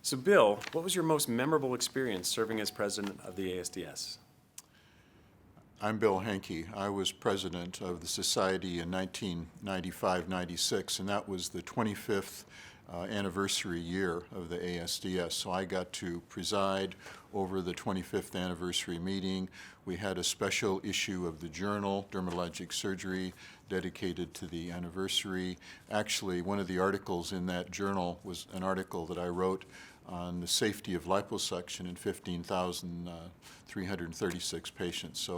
So Bill, what was your most memorable experience serving as president of the ASDS? I'm Bill Hanke. I was president of the society in 1995-96, and that was the 25th anniversary year of the ASDS. So I got to preside over the 25th anniversary meeting. We had a special issue of the journal, Dermatologic Surgery, dedicated to the anniversary. Actually, one of the articles in that journal was an article that I wrote on the safety of liposuction in 15,336 patients.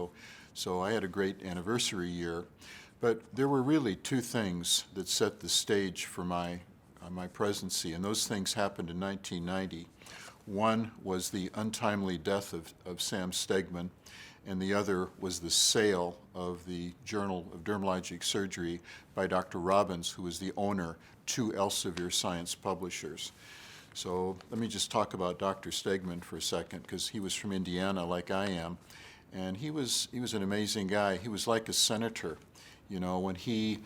So I had a great anniversary year, but there were really two things that set the stage for my presidency, and those things happened in 1990. One was the untimely death of Sam Stegman, and the other was the sale of the Journal of Dermatologic Surgery by Dr. Robbins, who was the owner, to Elsevier Science Publishers. So let me just talk about Dr. Stegman for a second, because he was from Indiana like I am, and he was an amazing guy. He was like a senator. You know, when he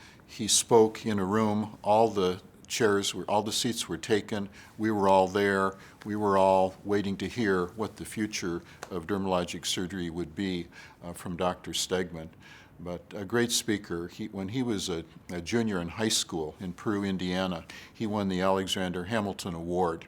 spoke in a room, all the seats were taken. We were all there. We were all waiting to hear what the future of dermatologic surgery would be from Dr. Stegman. But a great speaker. When he was a junior in high school in Peru, Indiana, he won the Alexander Hamilton Award,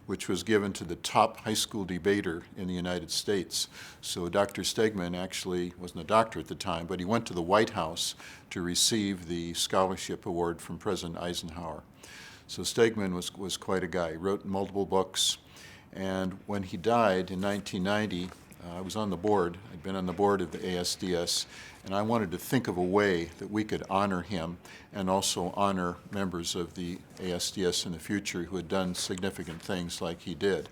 which was given to the top high school debater in the United States. So Dr. Stegman actually wasn't a doctor at the time, but he went to the White House to receive the scholarship award from President Eisenhower. So Stegman was quite a guy. He wrote multiple books, and when he died in 1990, I was on the board. I'd been on the board of the ASDS, and I wanted to think of a way that we could honor him and also honor members of the ASDS in the future who had done significant things like he did.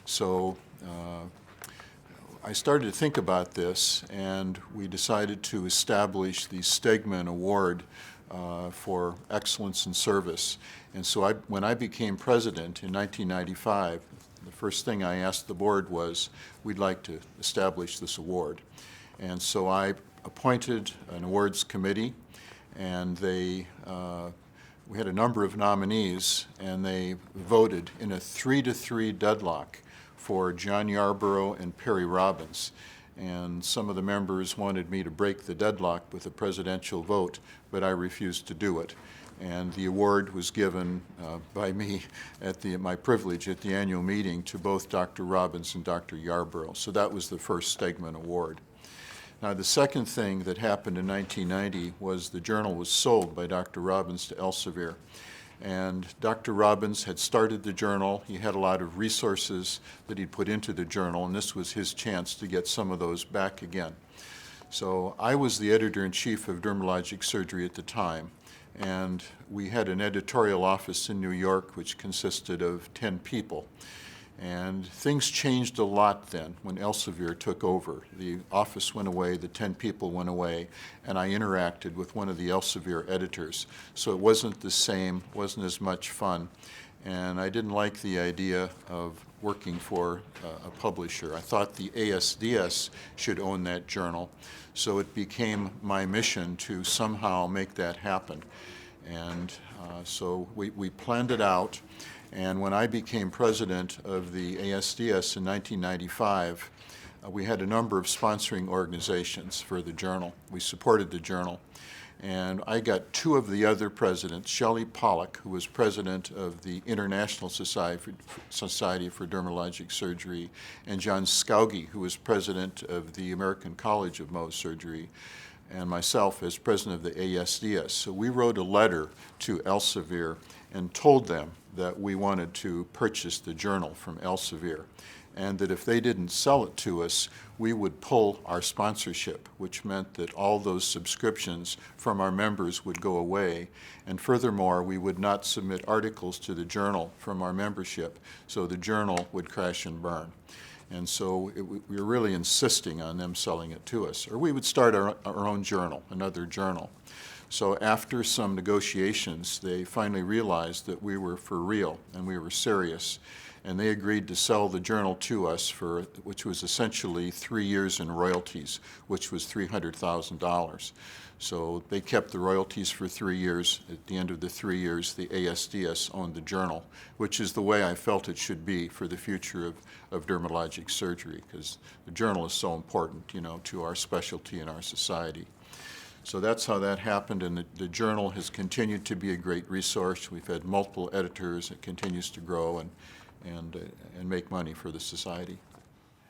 So I started to think about this, and we decided to establish the Stegman Award for excellence in service. And so when I became president in 1995, the first thing I asked the board was, we'd like to establish this award. And so I appointed an awards committee, and we had a number of nominees, and they voted in a 3-3 deadlock for John Yarborough and Perry Robbins. And some of the members wanted me to break the deadlock with a presidential vote, but I refused to do it. And the award was given by me at my privilege at the annual meeting to both Dr. Robbins and Dr. Yarborough. So that was the first Stegman Award. Now, the second thing that happened in 1990 was the journal was sold by Dr. Robbins to Elsevier. And Dr. Robbins had started the journal. He had a lot of resources that he'd put into the journal, and this was his chance to get some of those back again. So I was the editor-in-chief of Dermatologic Surgery at the time, and we had an editorial office in New York which consisted of 10 people. And things changed a lot then when Elsevier took over. The office went away, the 10 people went away, and I interacted with one of the Elsevier editors. So it wasn't the same, wasn't as much fun. And I didn't like the idea of working for a publisher. I thought the ASDS should own that journal. So it became my mission to somehow make that happen. And so we planned it out. And when I became president of the ASDS in 1995, we had a number of sponsoring organizations for the journal. We supported the journal. And I got two of the other presidents, Shelley Pollack, who was president of the International Society for Dermatologic Surgery, and John Skauge, who was president of the American College of Mohs Surgery, and myself as president of the ASDS. So we wrote a letter to Elsevier and told them that we wanted to purchase the journal from Elsevier, and that if they didn't sell it to us, we would pull our sponsorship, which meant that all those subscriptions from our members would go away. And furthermore, we would not submit articles to the journal from our membership, so the journal would crash and burn. And so we were really insisting on them selling it to us. Or we would start our own journal, another journal. So after some negotiations, they finally realized that we were for real and we were serious. and they agreed to sell the journal to us for, which was essentially 3 years in royalties, which was $300,000. So they kept the royalties for 3 years. At the end of the 3 years, the ASDS owned the journal, which is the way I felt it should be for the future of dermatologic surgery, because the journal is so important, to our specialty and our society. So that's how that happened, and the journal has continued to be a great resource. We've had multiple editors. It continues to grow and make money for the society.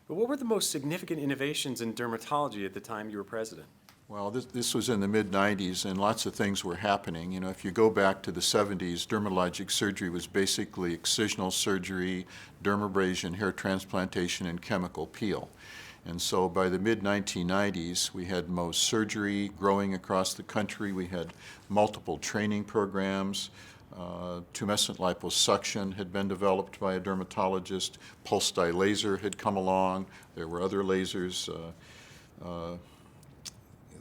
But what were the most significant innovations in dermatology at the time you were president? Well, this was in the mid-90s, and lots of things were happening. If you go back to the 70s, dermatologic surgery was basically excisional surgery, dermabrasion, hair transplantation, and chemical peel. And so by the mid-1990s, we had Mohs surgery growing across the country. We had multiple training programs. Tumescent liposuction had been developed by a dermatologist. Pulse dye laser had come along. There were other lasers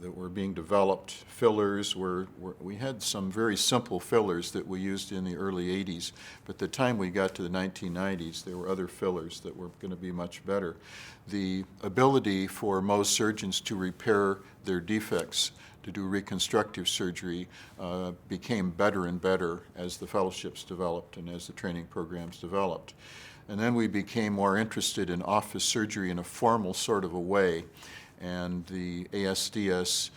that were being developed. Fillers we had some very simple fillers that we used in the early 80s, but the time we got to the 1990s, there were other fillers that were going to be much better. The ability for Mohs surgeons to repair their defects, to do reconstructive surgery, became better and better as the fellowships developed and as the training programs developed. And then we became more interested in office surgery in a formal sort of a way. And the ASDS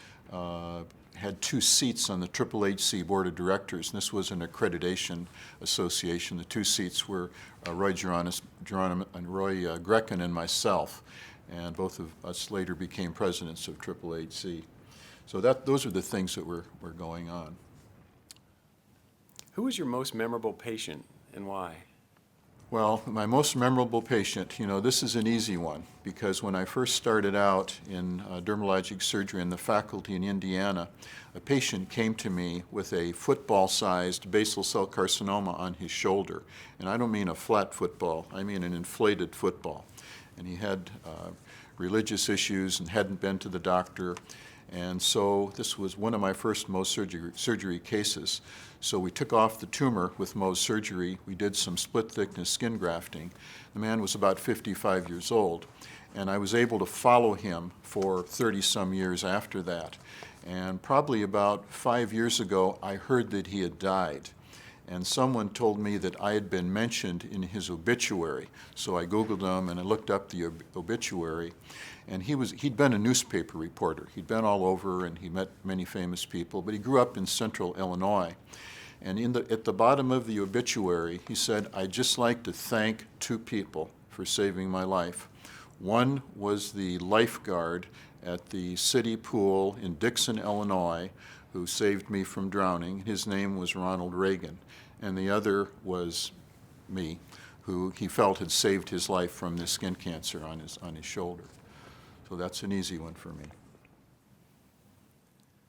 had 2 seats on the HHC Board of Directors. And this was an accreditation association. The 2 seats were Roy Geronim and Roy Grecken and myself. And both of us later became presidents of HHC. So those are the things that were going on. Who was your most memorable patient and why? Well, my most memorable patient, this is an easy one, because when I first started out in dermatologic surgery in the faculty in Indiana, a patient came to me with a football-sized basal cell carcinoma on his shoulder. And I don't mean a flat football, I mean an inflated football. And he had religious issues and hadn't been to the doctor. And so this was one of my first Mohs surgery cases. So we took off the tumor with Mohs surgery. We did some split-thickness skin grafting. The man was about 55 years old, and I was able to follow him for 30-some years after that. And probably about 5 years ago, I heard that he had died. And someone told me that I had been mentioned in his obituary. So I Googled him and I looked up the obituary. And he'd been a newspaper reporter. He'd been all over and he met many famous people, but he grew up in central Illinois. And at the bottom of the obituary, he said, "I'd just like to thank 2 people for saving my life. One was the lifeguard at the city pool in Dixon, Illinois, who saved me from drowning. His name was Ronald Reagan. And the other was me, who he felt had saved his life from this skin cancer on his shoulder." So that's an easy one for me.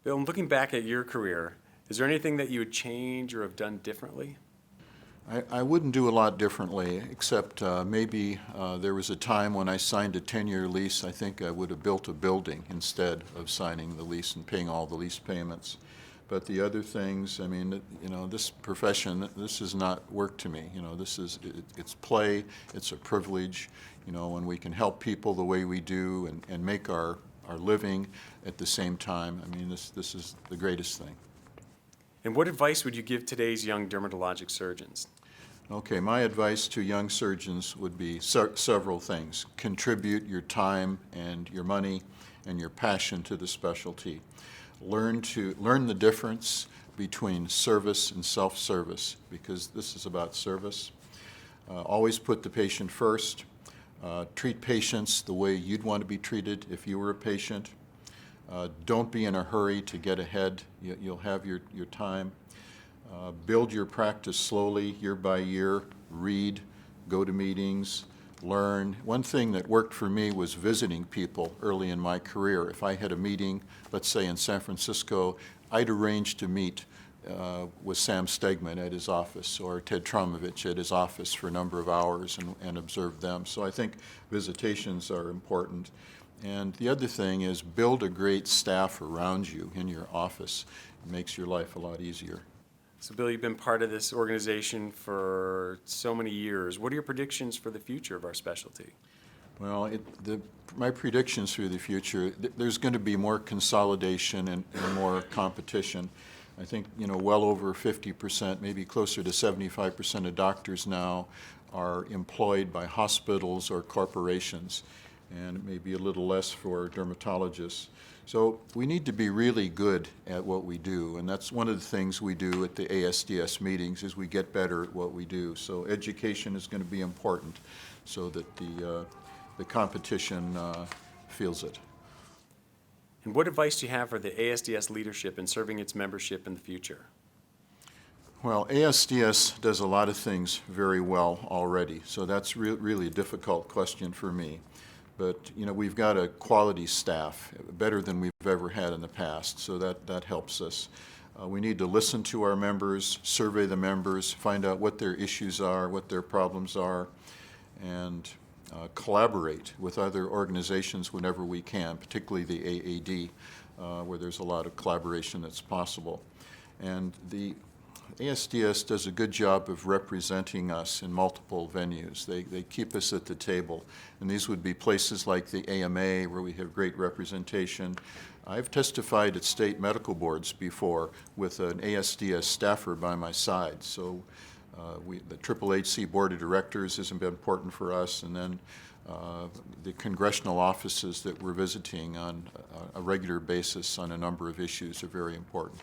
Bill, looking back at your career, is there anything that you would change or have done differently? I wouldn't do a lot differently, except maybe there was a time when I signed a 10-year lease. I think I would have built a building instead of signing the lease and paying all the lease payments. But the other things, I mean, this profession, this is not work to me. It's play, it's a privilege, when we can help people the way we do and make our living at the same time. I mean, this is the greatest thing. And what advice would you give today's young dermatologic surgeons? Okay, my advice to young surgeons would be several things. Contribute your time and your money and your passion to the specialty. Learn the difference between service and self-service, because this is about service. Always put the patient first. Treat patients the way you'd want to be treated if you were a patient. Don't be in a hurry to get ahead. You'll have your time. Build your practice slowly, year by year. Read, go to meetings, learn. One thing that worked for me was visiting people early in my career. If I had a meeting, let's say in San Francisco, I'd arrange to meet with Sam Stegman at his office or Ted Tromovich at his office for a number of hours and observe them. So I think visitations are important. And the other thing is build a great staff around you in your office. It makes your life a lot easier. So Bill, you've been part of this organization for so many years. What are your predictions for the future of our specialty? Well, my predictions for the future, there's going to be more consolidation and more competition. I think, well over 50%, maybe closer to 75% of doctors now are employed by hospitals or corporations, and maybe a little less for dermatologists. So we need to be really good at what we do, and that's one of the things we do at the ASDS meetings is we get better at what we do. So education is going to be important so that the competition feels it. And what advice do you have for the ASDS leadership in serving its membership in the future? Well, ASDS does a lot of things very well already, so that's really a difficult question for me. But, we've got a quality staff, better than we've ever had in the past, so that helps us. We need to listen to our members, survey the members, find out what their issues are, what their problems are, and collaborate with other organizations whenever we can, particularly the AAD, where there's a lot of collaboration that's possible. And the ASDS does a good job of representing us in multiple venues. They keep us at the table, and these would be places like the AMA, where we have great representation. I've testified at state medical boards before with an ASDS staffer by my side, so the HHC Board of Directors has been important for us, and then the congressional offices that we're visiting on a regular basis on a number of issues are very important.